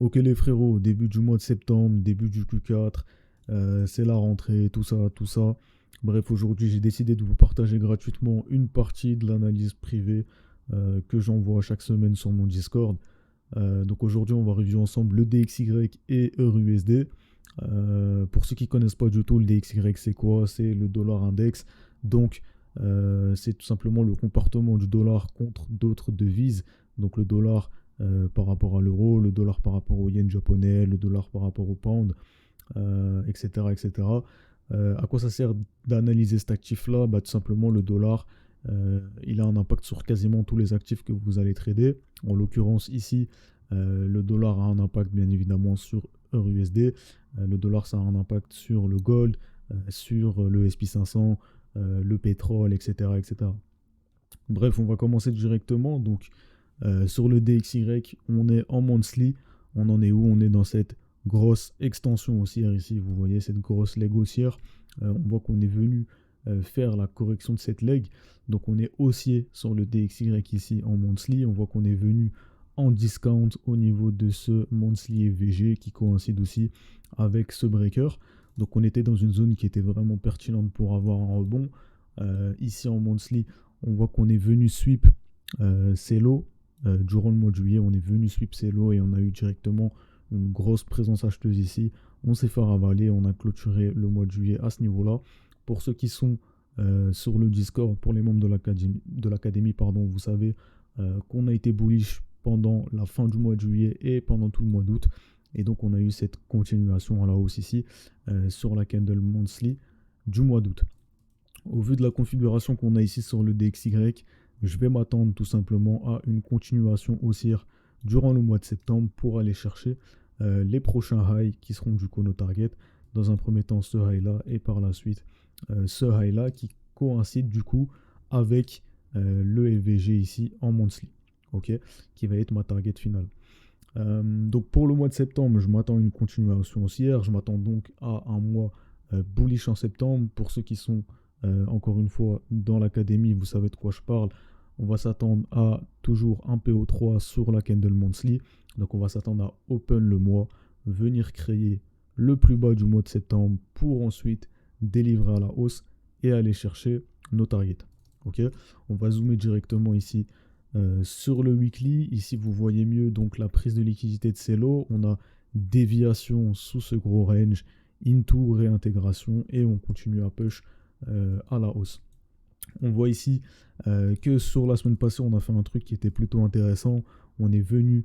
Ok les frérots, début du mois de septembre, début du Q4, c'est la rentrée, tout ça, tout ça. Bref, aujourd'hui j'ai décidé de vous partager gratuitement une partie de l'analyse privée que j'envoie chaque semaine sur mon Discord. Donc aujourd'hui on va review ensemble le DXY et EURUSD. Pour ceux qui ne connaissent pas du tout, le DXY c'est quoi? C'est le dollar index. Donc c'est tout simplement le comportement du dollar contre d'autres devises. Donc le dollar par rapport à l'euro, le dollar par rapport au yen japonais, le dollar par rapport au pound, etc. etc. À quoi ça sert d'analyser cet actif-là? Bah, tout simplement, le dollar, il a un impact sur quasiment tous les actifs que vous allez trader. En l'occurrence, ici, le dollar a un impact bien évidemment sur EURUSD. Le dollar, ça a un impact sur le gold, sur le SP 500, le pétrole, etc., etc. Bref, on va commencer directement. Donc, sur le DXY, on est en monthly. On en est où? On est dans cette grosse extension haussière ici. Vous voyez cette grosse leg haussière. On voit qu'on est venu faire la correction de cette leg. Donc, on est haussier sur le DXY ici en monthly. On voit qu'on est venu en discount au niveau de ce monthly EVG qui coïncide aussi avec ce breaker. Donc, on était dans une zone qui était vraiment pertinente pour avoir un rebond. Ici en monthly, on voit qu'on est venu sweep ces lows. Durant le mois de juillet, on est venu sweep ces lows et on a eu directement une grosse présence acheteuse ici. On s'est fait ravaler, on a clôturé le mois de juillet à ce niveau-là. Pour ceux qui sont sur le Discord, pour les membres de l'académie, pardon, vous savez qu'on a été bullish pendant la fin du mois de juillet et pendant tout le mois d'août. Et donc on a eu cette continuation à la hausse ici sur la candle monthly du mois d'août. Au vu de la configuration qu'on a ici sur le DXY, je vais m'attendre tout simplement à une continuation haussière durant le mois de septembre pour aller chercher les prochains highs qui seront du coup nos targets. Dans un premier temps ce high là et par la suite ce high là qui coïncide du coup avec le EVG ici en monthly, ok, qui va être ma target finale. Donc pour le mois de septembre, je m'attends à une continuation haussière. Je m'attends donc à un mois bullish en septembre. Pour ceux qui sont encore une fois dans l'académie, vous savez de quoi je parle. On va s'attendre à toujours un PO3 sur la candle monthly. Donc on va s'attendre à open le mois, venir créer le plus bas du mois de septembre pour ensuite délivrer à la hausse et aller chercher nos targets. Ok, on va zoomer directement ici sur le weekly. Ici vous voyez mieux donc la prise de liquidité de ces lots. On a déviation sous ce gros range, into réintégration et on continue à push à la hausse. On voit ici que sur la semaine passée, on a fait un truc qui était plutôt intéressant. On est venu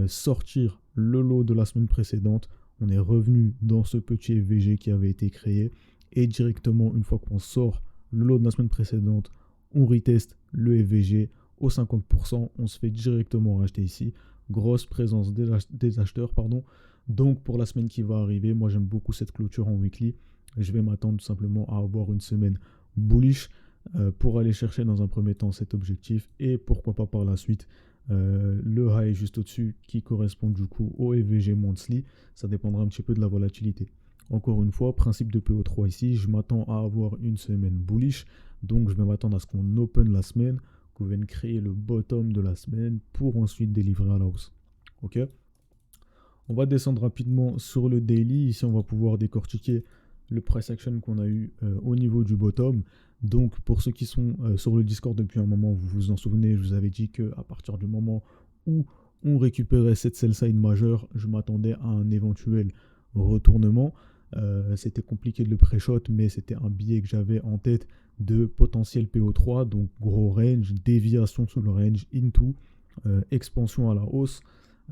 sortir le lot de la semaine précédente. On est revenu dans ce petit EVG qui avait été créé. Et directement, une fois qu'on sort le lot de la semaine précédente, on reteste le EVG au 50%. On se fait directement racheter ici. Grosse présence des acheteurs, pardon. Donc pour la semaine qui va arriver, moi j'aime beaucoup cette clôture en weekly. Je vais m'attendre tout simplement à avoir une semaine bullish pour aller chercher dans un premier temps cet objectif et pourquoi pas par la suite le high juste au-dessus qui correspond du coup au EVG monthly. Ça dépendra un petit peu de la volatilité. Encore une fois, principe de PO3 ici, je m'attends à avoir une semaine bullish, donc je vais m'attendre à ce qu'on open la semaine, qu'on vienne créer le bottom de la semaine pour ensuite délivrer à la hausse. Ok, on va descendre rapidement sur le daily. Ici, on va pouvoir décortiquer le price action qu'on a eu au niveau du bottom. Donc, pour ceux qui sont sur le Discord depuis un moment, vous vous en souvenez, je vous avais dit qu'à partir du moment où on récupérait cette sell side majeure, je m'attendais à un éventuel retournement. C'était compliqué de le pré-shot, mais c'était un billet que j'avais en tête de potentiel PO3, donc gros range, déviation sous le range, into, expansion à la hausse.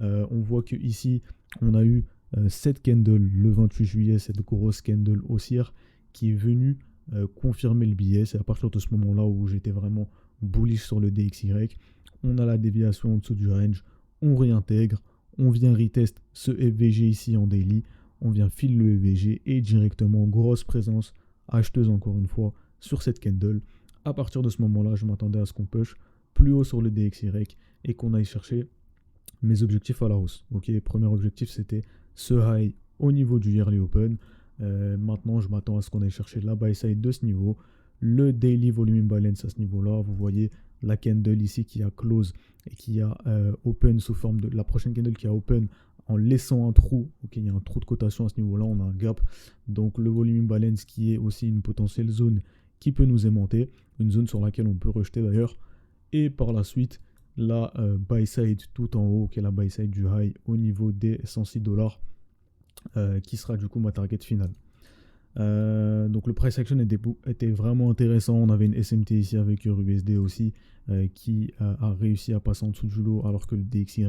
On voit que ici on a eu cette candle le 28 juillet, cette grosse candle haussière qui est venue confirmer le billet. C'est à partir de ce moment-là où j'étais vraiment bullish sur le DXY. On a la déviation en dessous du range, on réintègre, on vient retest ce FVG ici en daily, on vient filer le FVG et directement grosse présence acheteuse encore une fois sur cette candle. À partir de ce moment-là, je m'attendais à ce qu'on push plus haut sur le DXY et qu'on aille chercher mes objectifs à la hausse. Ok, premier objectif c'était ce high au niveau du yearly open. Maintenant, je m'attends à ce qu'on aille chercher la buy side de ce niveau, le daily volume imbalance à ce niveau-là. Vous voyez la candle ici qui a close et qui a open sous forme de la prochaine candle qui a open en laissant un trou. Ok, il y a un trou de cotation à ce niveau-là, on a un gap. Donc le volume imbalance qui est aussi une potentielle zone qui peut nous aimanter, une zone sur laquelle on peut rejeter d'ailleurs. Et par la suite, la buy side tout en haut, qui est la buy side du high au niveau des 106 dollars, qui sera du coup ma target finale. Donc le price action était vraiment intéressant. On avait une SMT ici avec USD aussi qui a réussi à passer en dessous du lot alors que le DXY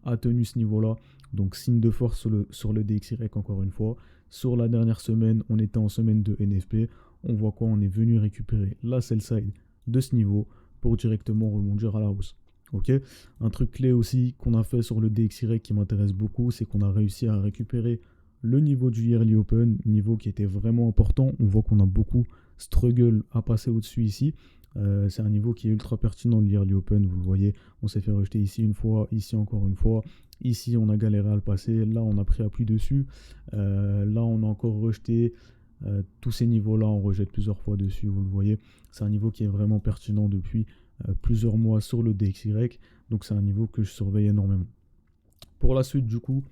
a tenu ce niveau-là. Donc signe de force sur le DXY encore une fois. Sur la dernière semaine, on était en semaine de NFP. On voit quoi? On est venu récupérer la sell side de ce niveau pour directement rebondir à la hausse. Ok. Un truc clé aussi qu'on a fait sur le DXY qui m'intéresse beaucoup, c'est qu'on a réussi à récupérer le niveau du Yearly Open, niveau qui était vraiment important. On voit qu'on a beaucoup struggle à passer au-dessus ici. C'est un niveau qui est ultra pertinent, le Yearly Open. Vous le voyez, on s'est fait rejeter ici une fois, ici encore une fois. Ici, on a galéré à le passer. Là, on a pris appui dessus. Là, on a encore rejeté. Tous ces niveaux-là, on rejette plusieurs fois dessus. Vous le voyez, c'est un niveau qui est vraiment pertinent depuis plusieurs mois sur le DXY. Donc, c'est un niveau que je surveille énormément. Pour la suite, du coup,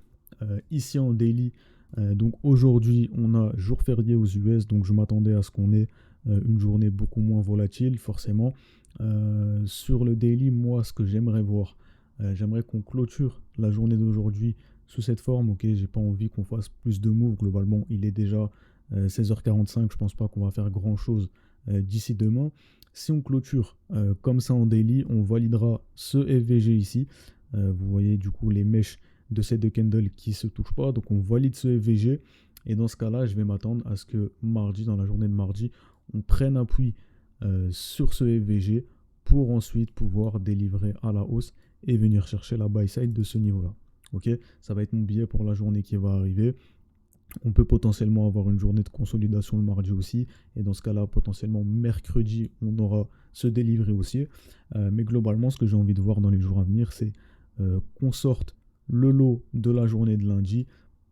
ici en daily, donc aujourd'hui, on a jour férié aux US, donc je m'attendais à ce qu'on ait une journée beaucoup moins volatile, forcément. Sur le daily, moi, ce que j'aimerais voir, j'aimerais qu'on clôture la journée d'aujourd'hui sous cette forme. Ok, j'ai pas envie qu'on fasse plus de moves. Globalement, il est déjà 16h45. Je pense pas qu'on va faire grand chose d'ici demain. Si on clôture comme ça en daily, on validera ce FVG ici. Vous voyez du coup les mèches de ces deux candles qui ne se touchent pas. Donc on valide ce FVG. Et dans ce cas-là, je vais m'attendre à ce que mardi, dans la journée de mardi, on prenne appui sur ce FVG pour ensuite pouvoir délivrer à la hausse et venir chercher la buy side de ce niveau-là. Ok, ça va être mon billet pour la journée qui va arriver. On peut potentiellement avoir une journée de consolidation le mardi aussi. Et dans ce cas-là, potentiellement mercredi, on aura ce délivré aussi. Mais globalement, ce que j'ai envie de voir dans les jours à venir, c'est qu'on sorte le lot de la journée de lundi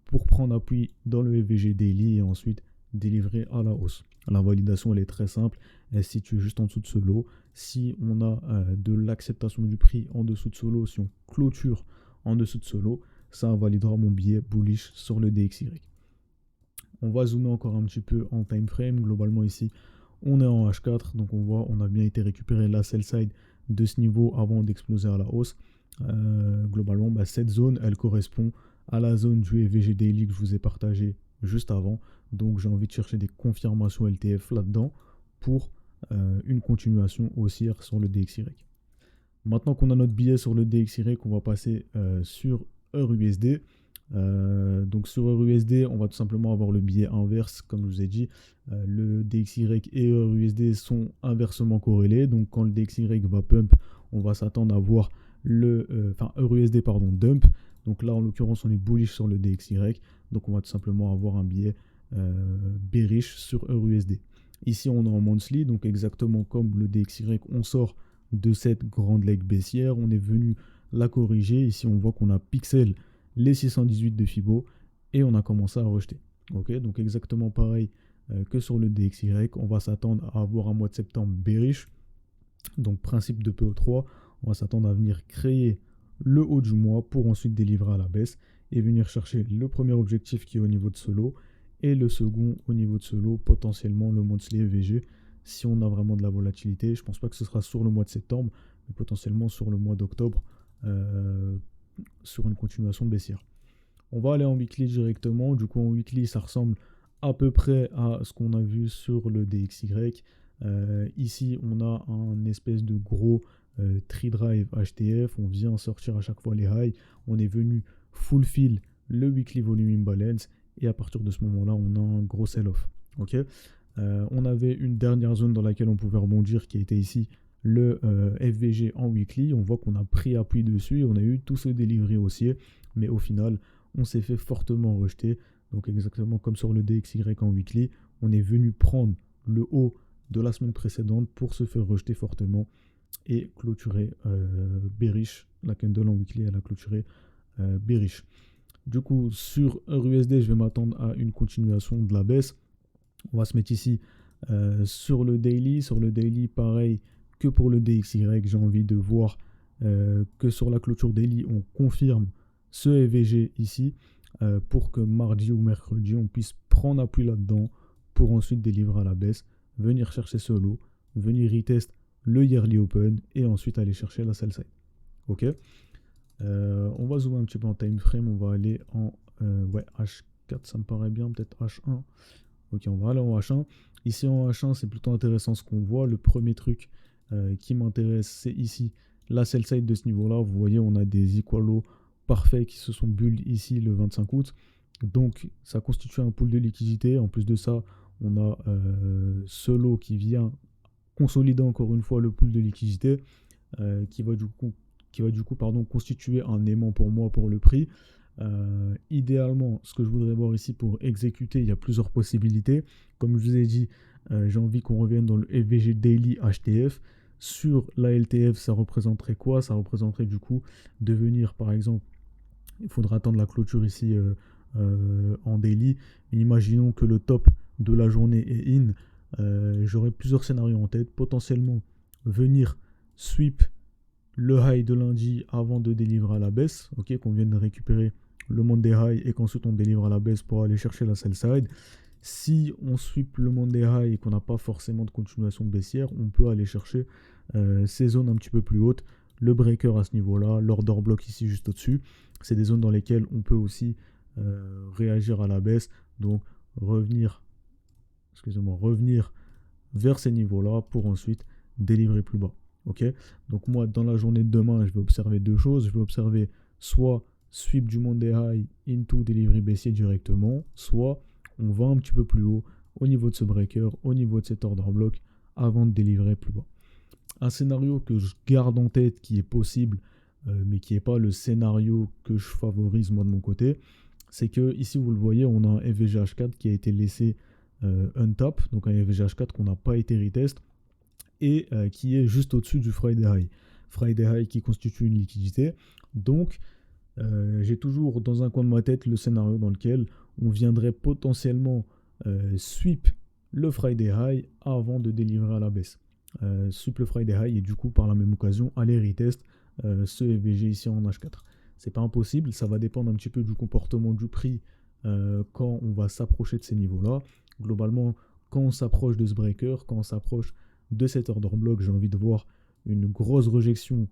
pour prendre appui dans le FVG Daily et ensuite délivrer à la hausse. La validation, elle est très simple. Elle se situe juste en dessous de ce lot. Si on a de l'acceptation du prix en dessous de ce lot, si on clôture en dessous de ce lot, ça validera mon billet bullish sur le DXY. On va zoomer encore un petit peu en time frame. Globalement ici, on est en H4, donc on voit on a bien été récupérer la sell side de ce niveau avant d'exploser à la hausse. Globalement, cette zone, elle correspond à la zone du EVG Daily que je vous ai partagé juste avant. Donc j'ai envie de chercher des confirmations LTF là-dedans pour une continuation haussière sur le DXY. Maintenant qu'on a notre billet sur le DXY, on va passer sur EURUSD. Donc sur EURUSD, on va tout simplement avoir le billet inverse, comme je vous ai dit. Le DXY et EURUSD sont inversement corrélés. Donc quand le DXY va pump, on va s'attendre à voir EURUSD dump. Donc là en l'occurrence on est bullish sur le DXY. Donc on va tout simplement avoir un billet bearish sur EURUSD. Ici on est en monthly, donc exactement comme le DXY, on sort de cette grande leg baissière. On est venu la corriger. Ici on voit qu'on a pixel les 618 de Fibo et on a commencé à rejeter. Ok, donc exactement pareil que sur le DXY, on va s'attendre à avoir un mois de septembre bearish. Donc principe de PO3, on va s'attendre à venir créer le haut du mois pour ensuite délivrer à la baisse et venir chercher le premier objectif qui est au niveau de ce lot et le second au niveau de ce lot, potentiellement le monthly EVG si on a vraiment de la volatilité. Je ne pense pas que ce sera sur le mois de septembre, mais potentiellement sur le mois d'octobre, sur une continuation baissière. On va aller en weekly directement. Du coup, en weekly, ça ressemble à peu près à ce qu'on a vu sur le DXY. Ici, on a un espèce de gros tree drive HTF. On vient sortir à chaque fois les highs. On est venu fulfill le weekly volume imbalance. Et à partir de ce moment-là, on a un gros sell-off. Ok. On avait une dernière zone dans laquelle on pouvait rebondir qui était ici le FVG en weekly. On voit qu'on a pris appui dessus et on a eu tout ce délivré haussier. Mais au final, on s'est fait fortement rejeter. Donc exactement comme sur le DXY en weekly, on est venu prendre le haut de la semaine précédente pour se faire rejeter fortement et clôturer bearish. La candle en weekly, elle a clôturé bearish. Du coup, sur EURUSD, je vais m'attendre à une continuation de la baisse. On va se mettre ici sur le daily. Sur le daily, pareil que pour le DXY, j'ai envie de voir que sur la clôture daily, on confirme ce EVG ici pour que mardi ou mercredi, on puisse prendre appui là-dedans pour ensuite délivrer à la baisse, venir chercher ce lot, venir retest le yearly open et ensuite aller chercher la sell side. Ok. On va zoomer un petit peu en time frame, on va aller en ouais, H4, ça me paraît bien, peut-être H1. Ok, on va aller en H1. Ici en H1, c'est plutôt intéressant ce qu'on voit. Le premier truc qui m'intéresse, c'est ici la sell side de ce niveau-là. Vous voyez, on a des equal lows parfaits qui se sont bulled ici le 25 août. Donc, ça constitue un pool de liquidité. En plus de ça, on a ce lot qui vient consolider encore une fois le pool de liquidité qui va du coup constituer un aimant pour moi pour le prix. Idéalement, ce que je voudrais voir ici pour exécuter, il y a plusieurs possibilités. Comme je vous ai dit, j'ai envie qu'on revienne dans le FVG Daily HTF. Sur la LTF, ça représenterait quoi? Ça représenterait du coup de venir, par exemple, il faudra attendre la clôture ici en daily. Imaginons que le top de la journée est in. J'aurais plusieurs scénarios en tête. Potentiellement, venir sweep le high de lundi avant de délivrer à la baisse, ok, qu'on vienne de récupérer le Monday high et qu'ensuite on délivre à la baisse pour aller chercher la sell side. Si on sweep le Monday high et qu'on n'a pas forcément de continuation baissière, on peut aller chercher ces zones un petit peu plus hautes, le breaker à ce niveau-là, l'order block ici juste au-dessus. C'est des zones dans lesquelles on peut aussi réagir à la baisse, donc revenir vers ces niveaux-là pour ensuite délivrer plus bas. Ok, donc moi dans la journée de demain, je vais observer deux choses. Je vais observer soit sweep du Monday high into delivery baissier directement, soit on va un petit peu plus haut au niveau de ce breaker, au niveau de cet order block avant de délivrer plus bas. Un scénario que je garde en tête qui est possible, mais qui n'est pas le scénario que je favorise moi de mon côté, c'est que ici vous le voyez, on a un FVGH4 qui a été laissé untap, donc un FVGH4 qu'on n'a pas été retest et qui est juste au-dessus du Friday High. Friday High qui constitue une liquidité. Donc, j'ai toujours dans un coin de ma tête le scénario dans lequel on viendrait potentiellement sweep le Friday High avant de délivrer à la baisse. Sweep le Friday High et du coup, par la même occasion, aller retest ce EVG ici en H4. C'est pas impossible, ça va dépendre un petit peu du comportement du prix quand on va s'approcher de ces niveaux-là. Globalement, quand on s'approche de ce breaker, quand on s'approche de cet order block, j'ai envie de voir une grosse rejection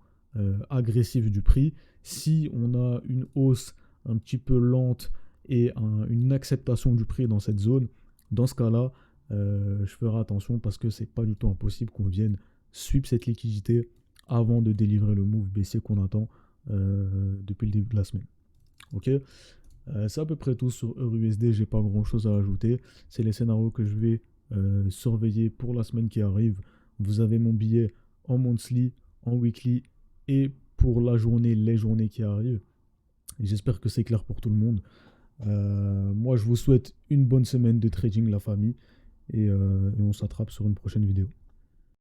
agressive du prix. Si on a une hausse un petit peu lente et une acceptation du prix dans cette zone, dans ce cas-là, je ferai attention parce que c'est pas du tout impossible qu'on vienne sweep cette liquidité avant de délivrer le move baissier qu'on attend depuis le début de la semaine. Ok, c'est à peu près tout sur EURUSD, j'ai pas grand chose à ajouter. C'est les scénarios que je vais surveiller pour la semaine qui arrive. Vous avez mon billet en monthly, en weekly et pour la journée, les journées qui arrivent. J'espère que c'est clair pour tout le monde. Moi, je vous souhaite une bonne semaine de trading, la famille, et on s'attrape sur une prochaine vidéo.